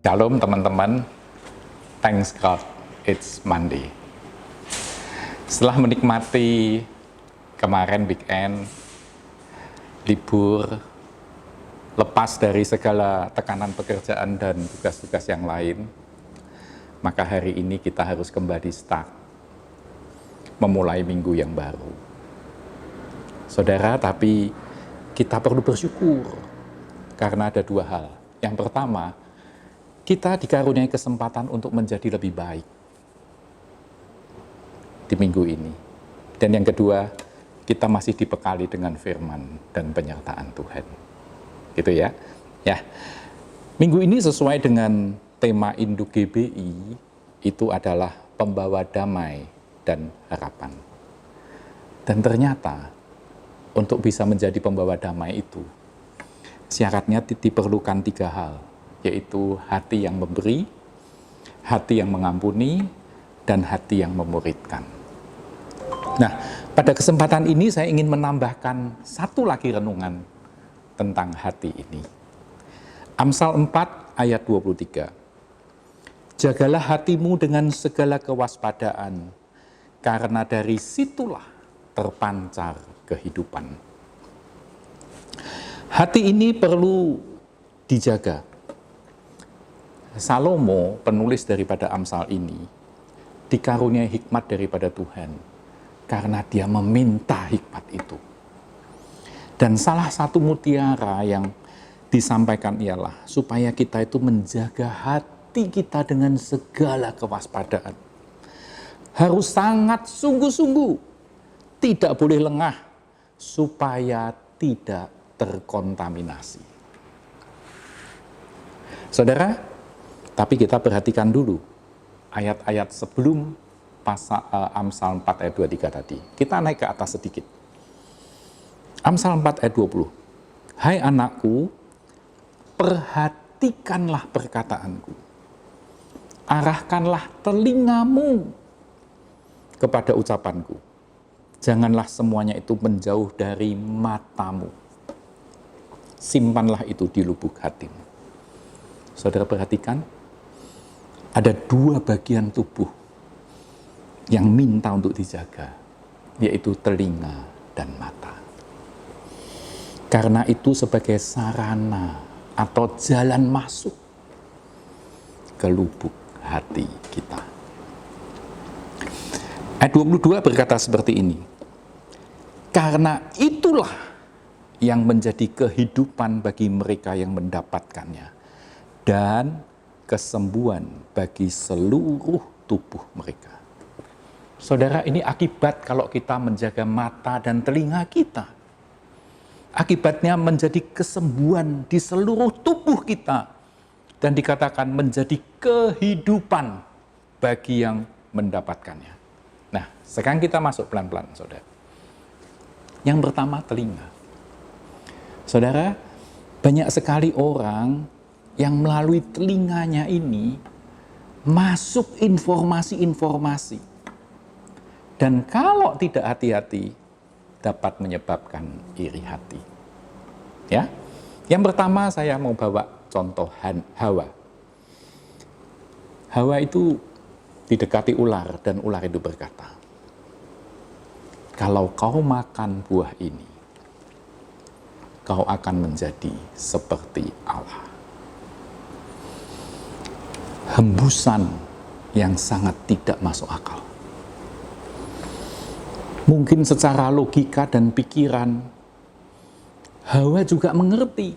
Shalom teman-teman, thanks God, it's Monday. Setelah menikmati kemarin weekend, libur, lepas dari segala tekanan pekerjaan dan tugas-tugas yang lain, maka hari ini kita harus kembali start, memulai minggu yang baru. Saudara, tapi kita perlu bersyukur, karena ada dua hal. Yang pertama, kita dikaruniai kesempatan untuk menjadi lebih baik di minggu ini. Dan yang kedua, kita masih dibekali dengan firman dan penyertaan Tuhan. Gitu ya. Ya. Minggu ini sesuai dengan tema Induk GBI, itu adalah pembawa damai dan harapan. Dan ternyata, untuk bisa menjadi pembawa damai itu, syaratnya diperlukan tiga hal, yaitu hati yang memberi, hati yang mengampuni, dan hati yang memuridkan. Nah, pada kesempatan ini saya ingin menambahkan satu lagi renungan tentang hati ini. Amsal 4 ayat 23. Jagalah hatimu dengan segala kewaspadaan, karena dari situlah terpancar kehidupan. Hati ini perlu dijaga. Salomo, penulis daripada Amsal ini, dikaruniai hikmat daripada Tuhan, karena dia meminta hikmat itu. Dan salah satu mutiara yang disampaikan ialah, supaya kita itu menjaga hati kita dengan segala kewaspadaan. Harus sangat sungguh-sungguh, tidak boleh lengah, supaya tidak terkontaminasi. Saudara, tapi kita perhatikan dulu ayat-ayat sebelum Amsal 4 ayat 23 tadi. Kita naik ke atas sedikit. Amsal 4 ayat 20. Hai anakku, perhatikanlah perkataanku. Arahkanlah telingamu kepada ucapanku. Janganlah semuanya itu menjauh dari matamu. Simpanlah itu di lubuk hatimu. Saudara perhatikan, ada dua bagian tubuh yang minta untuk dijaga, yaitu telinga dan mata. Karena itu sebagai sarana atau jalan masuk ke lubuk hati kita. Ayat 22 berkata seperti ini. Karena itulah yang menjadi kehidupan bagi mereka yang mendapatkannya, dan kesembuhan bagi seluruh tubuh mereka. Saudara, ini akibat kalau kita menjaga mata dan telinga kita. Akibatnya menjadi kesembuhan di seluruh tubuh kita. Dan dikatakan menjadi kehidupan bagi yang mendapatkannya. Nah, sekarang kita masuk pelan-pelan, saudara. Yang pertama, telinga. Saudara, banyak sekali orang yang melalui telinganya ini masuk informasi-informasi. Dan kalau tidak hati-hati, dapat menyebabkan iri hati. Ya, yang pertama saya mau bawa contoh Hawa. Hawa itu didekati ular, dan ular itu berkata, kalau kau makan buah ini, kau akan menjadi seperti Allah. Hembusan yang sangat tidak masuk akal. Mungkin secara logika dan pikiran, Hawa juga mengerti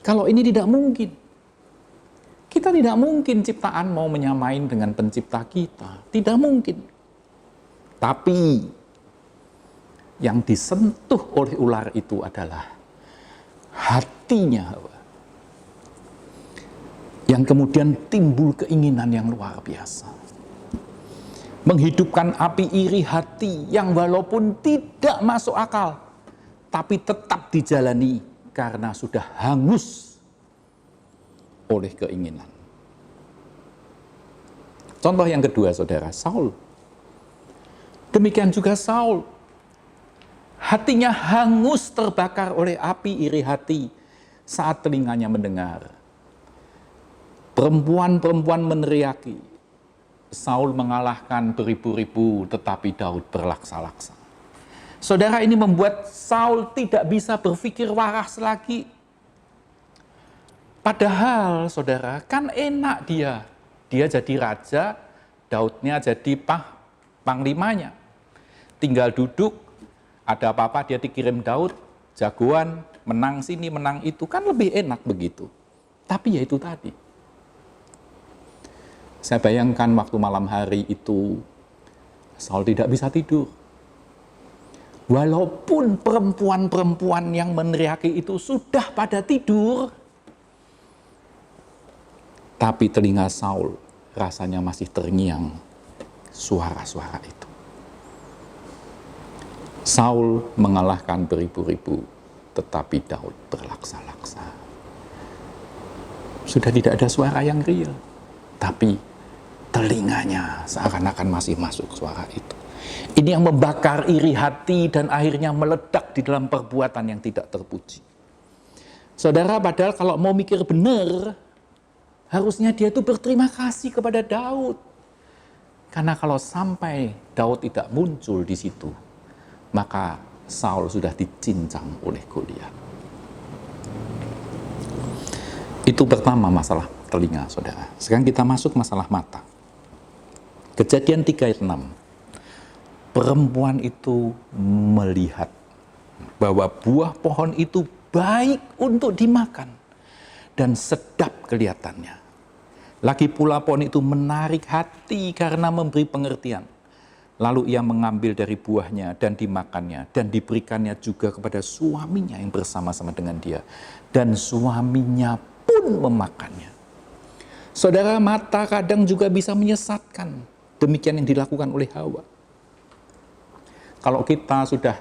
kalau ini tidak mungkin. Kita tidak mungkin ciptaan mau menyamain dengan pencipta kita. Tidak mungkin. Tapi yang disentuh oleh ular itu adalah hatinya Hawa, yang kemudian timbul keinginan yang luar biasa. Menghidupkan api iri hati yang walaupun tidak masuk akal, tapi tetap dijalani karena sudah hangus oleh keinginan. Contoh yang kedua, saudara, Saul. Demikian juga Saul. Hatinya hangus terbakar oleh api iri hati saat telinganya mendengar Perempuan-perempuan meneriaki, Saul mengalahkan beribu-ribu, tetapi Daud berlaksa-laksa. Saudara, ini membuat Saul tidak bisa berpikir waras lagi. Padahal, saudara, kan enak dia. Dia jadi raja, Daudnya jadi panglimanya. Tinggal duduk, ada apa-apa dia dikirim Daud, jagoan, menang sini, menang itu, kan lebih enak begitu. Tapi ya itu tadi. Saya bayangkan waktu malam hari itu, Saul tidak bisa tidur. Walaupun perempuan-perempuan yang meneriaki itu sudah pada tidur, tapi telinga Saul rasanya masih terngiang suara-suara itu. Saul mengalahkan beribu-ribu, tetapi Daud berlaksa-laksa. Sudah tidak ada suara yang real, tapi telinganya seakan-akan masih masuk suara itu. Ini yang membakar iri hati dan akhirnya meledak di dalam perbuatan yang tidak terpuji. Saudara, padahal kalau mau mikir benar, harusnya dia itu berterima kasih kepada Daud. Karena kalau sampai Daud tidak muncul di situ, maka Saul sudah dicincang oleh Goliat. Itu pertama masalah telinga, saudara. Sekarang kita masuk masalah mata. Kejadian 3 ayat 6. Perempuan itu melihat bahwa buah pohon itu baik untuk dimakan dan sedap kelihatannya. Lagi pula pohon itu menarik hati karena memberi pengertian. Lalu ia mengambil dari buahnya dan dimakannya dan diberikannya juga kepada suaminya yang bersama-sama dengan dia. Dan suaminya pun memakannya. Saudara, mata kadang juga bisa menyesatkan. Demikian yang dilakukan oleh Hawa. Kalau kita sudah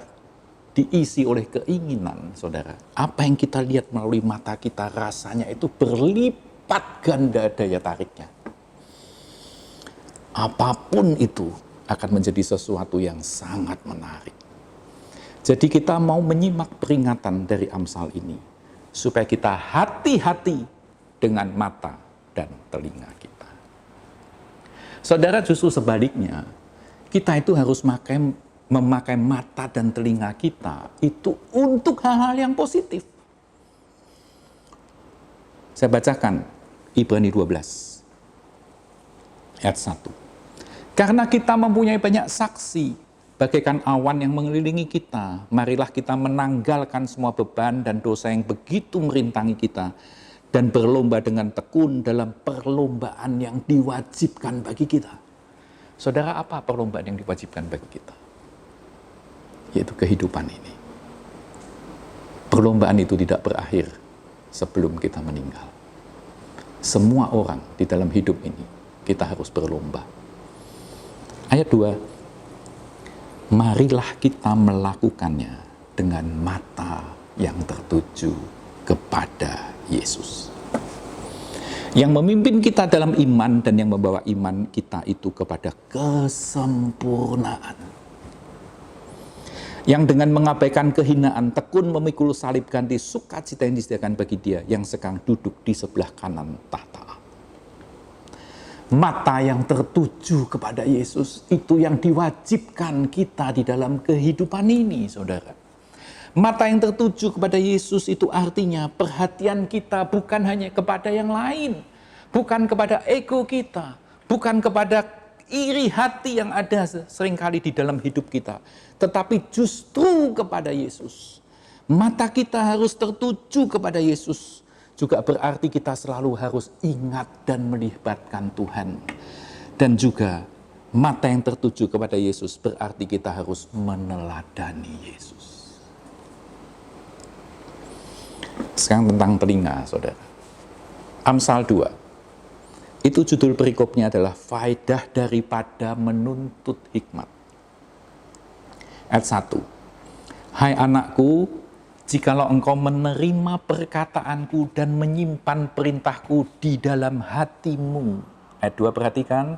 diisi oleh keinginan, saudara, apa yang kita lihat melalui mata kita rasanya itu berlipat ganda daya tariknya. Apapun itu akan menjadi sesuatu yang sangat menarik. Jadi kita mau menyimak peringatan dari Amsal ini, supaya kita hati-hati dengan mata dan telinga kita. Saudara, justru sebaliknya, kita itu harus memakai mata dan telinga kita itu untuk hal-hal yang positif. Saya bacakan Ibrani 12 ayat 1. Karena kita mempunyai banyak saksi, bagaikan awan yang mengelilingi kita, marilah kita menanggalkan semua beban dan dosa yang begitu merintangi kita, dan berlomba dengan tekun dalam perlombaan yang diwajibkan bagi kita. Saudara, apa perlombaan yang diwajibkan bagi kita? Yaitu kehidupan ini. Perlombaan itu tidak berakhir sebelum kita meninggal. Semua orang di dalam hidup ini, kita harus berlomba. Ayat 2, marilah kita melakukannya dengan mata yang tertuju kepada Yesus. Yang memimpin kita dalam iman dan yang membawa iman kita itu kepada kesempurnaan. Yang dengan mengabaikan kehinaan tekun memikul salib ganti sukacita yang disediakan bagi dia yang sekarang duduk di sebelah kanan tahta. Mata yang tertuju kepada Yesus itu yang diwajibkan kita di dalam kehidupan ini, saudara. Mata yang tertuju kepada Yesus itu artinya perhatian kita bukan hanya kepada yang lain, bukan kepada ego kita, bukan kepada iri hati yang ada seringkali di dalam hidup kita, tetapi justru kepada Yesus. Mata kita harus tertuju kepada Yesus, juga berarti kita selalu harus ingat dan melibatkan Tuhan. Dan juga mata yang tertuju kepada Yesus berarti kita harus meneladani Yesus. Sekarang tentang telinga, saudara. Amsal 2. Itu judul perikopnya adalah faedah daripada menuntut hikmat. Ayat 1. Hai anakku, jikalau engkau menerima perkataanku dan menyimpan perintahku di dalam hatimu. Ayat 2, perhatikan.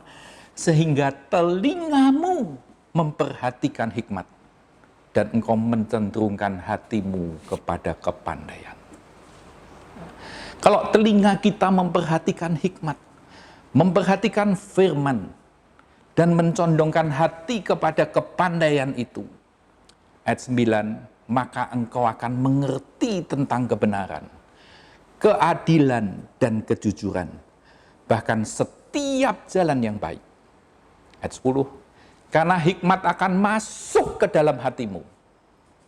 Sehingga telingamu memperhatikan hikmat dan engkau mencenderungkan hatimu kepada kepandaian. Kalau telinga kita memperhatikan hikmat, memperhatikan firman, dan mencondongkan hati kepada kepandaian itu, ayat 9, maka engkau akan mengerti tentang kebenaran, keadilan, dan kejujuran, bahkan setiap jalan yang baik. Ayat 10, karena hikmat akan masuk ke dalam hatimu,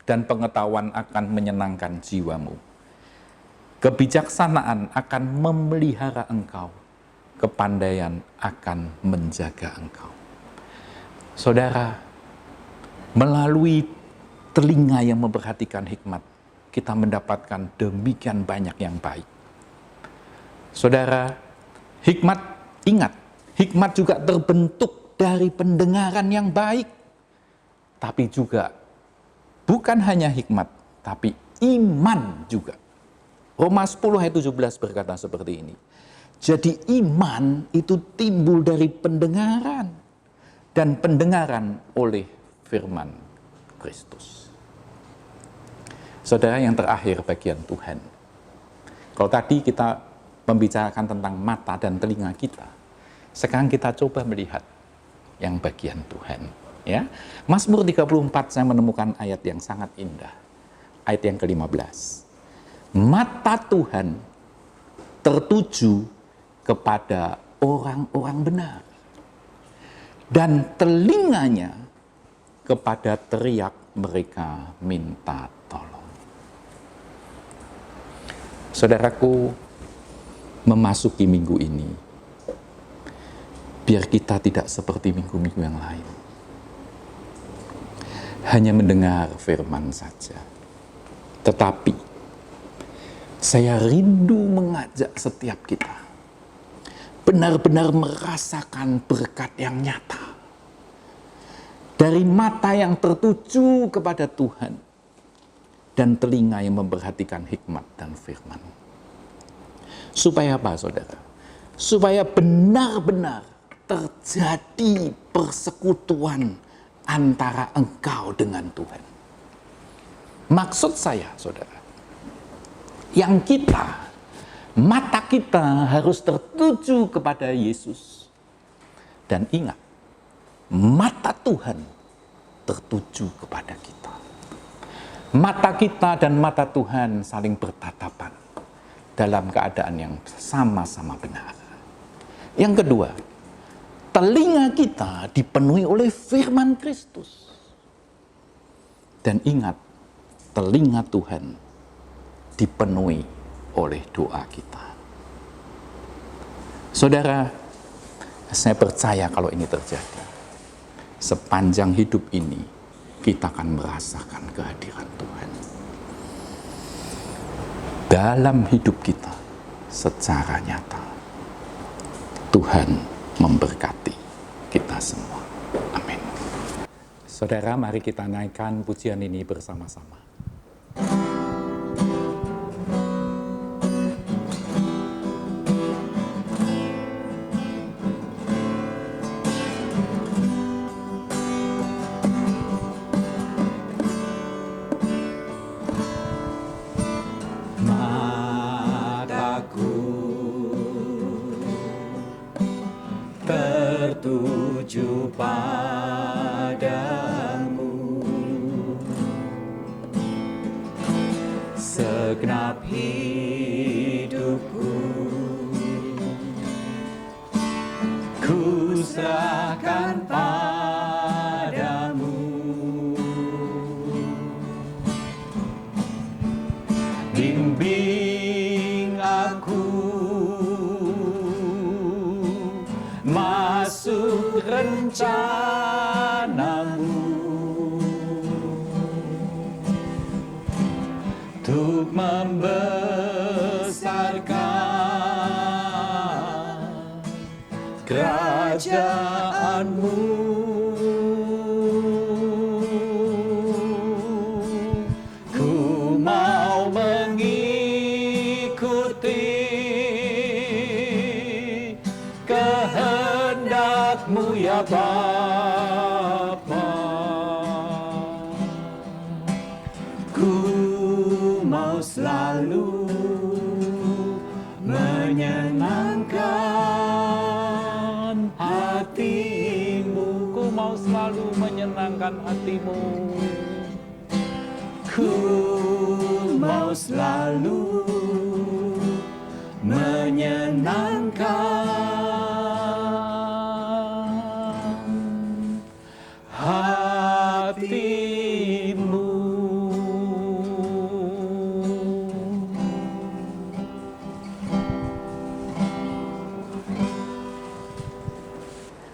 dan pengetahuan akan menyenangkan jiwamu. Kebijaksanaan akan memelihara engkau, kepandaian akan menjaga engkau. Saudara, melalui telinga yang memperhatikan hikmat, kita mendapatkan demikian banyak yang baik. Saudara, hikmat, ingat, hikmat juga terbentuk dari pendengaran yang baik. Tapi juga, bukan hanya hikmat, tapi iman juga. Roma 10 ayat 17 berkata seperti ini. Jadi iman itu timbul dari pendengaran, dan pendengaran oleh firman Kristus. Saudara, yang terakhir bagian Tuhan. Kalau tadi kita membicarakan tentang mata dan telinga kita, sekarang kita coba melihat yang bagian Tuhan. Ya, Mazmur 34 saya menemukan ayat yang sangat indah. Ayat yang ke-15. Mata Tuhan tertuju kepada orang-orang benar, dan telinganya kepada teriak mereka minta tolong. Saudaraku, memasuki minggu ini, biar kita tidak seperti minggu-minggu yang lain, hanya mendengar firman saja. Tetapi saya rindu mengajak setiap kita benar-benar merasakan berkat yang nyata dari mata yang tertuju kepada Tuhan dan telinga yang memperhatikan hikmat dan firman. Supaya apa, saudara? Supaya benar-benar terjadi persekutuan antara engkau dengan Tuhan. Maksud saya, saudara, yang mata kita harus tertuju kepada Yesus. Dan ingat, mata Tuhan tertuju kepada kita. Mata kita dan mata Tuhan saling bertatapan dalam keadaan yang sama-sama benar. Yang kedua, telinga kita dipenuhi oleh firman Kristus. Dan ingat, telinga Tuhan dipenuhi oleh doa kita. Saudara, saya percaya kalau ini terjadi, sepanjang hidup ini kita akan merasakan kehadiran Tuhan dalam hidup kita secara nyata. Tuhan memberkati kita semua. Amin. Saudara, mari kita naikkan pujian ini bersama-sama. Tertuju padamu, segenap hidupku ku serahkan padamu. Bimbing aku masuk rencanamu, untuk membesarkan kerajaanmu. Ku mau mengikuti kehendak-Mu ya Bapa. Ku mau selalu menyenangkan hatimu. Ku mau selalu menyenangkan hatimu. Ku mau selalu menyenangkan hatimu.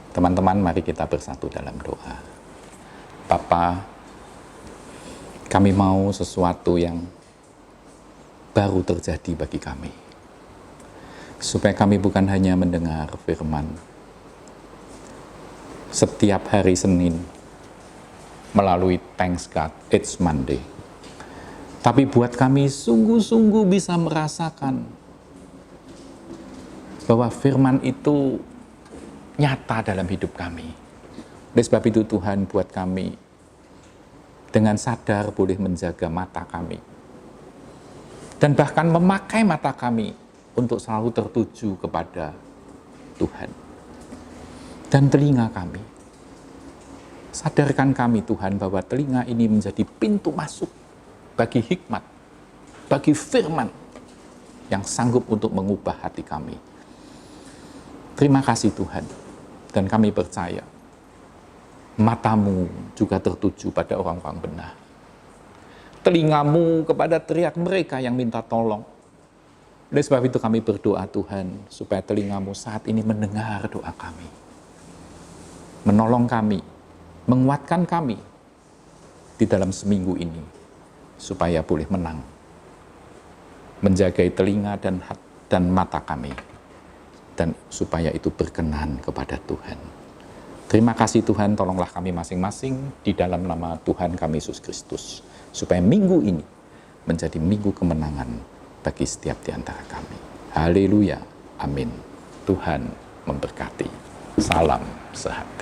Teman-teman, mari kita bersatu dalam doa. Bapa, kami mau sesuatu yang baru terjadi bagi kami. Supaya kami bukan hanya mendengar firman setiap hari Senin melalui Thanks God, It's Monday. Tapi buat kami sungguh-sungguh bisa merasakan bahwa firman itu nyata dalam hidup kami. Oleh sebab itu Tuhan buat kami dengan sadar boleh menjaga mata kami. Dan bahkan memakai mata kami untuk selalu tertuju kepada Tuhan. Dan telinga kami. Sadarkan kami Tuhan bahwa telinga ini menjadi pintu masuk bagi hikmat, bagi firman yang sanggup untuk mengubah hati kami. Terima kasih Tuhan. Dan kami percaya matamu juga tertuju pada orang-orang benar. Telingamu kepada teriak mereka yang minta tolong. Oleh sebab itu kami berdoa Tuhan, supaya telingamu saat ini mendengar doa kami. Menolong kami, menguatkan kami di dalam seminggu ini, supaya boleh menang. Menjagai telinga dan mata kami. Dan supaya itu berkenan kepada Tuhan. Terima kasih Tuhan, tolonglah kami masing-masing di dalam nama Tuhan kami Yesus Kristus. Supaya minggu ini menjadi minggu kemenangan bagi setiap di antara kami. Haleluya, amin. Tuhan memberkati. Salam sehat.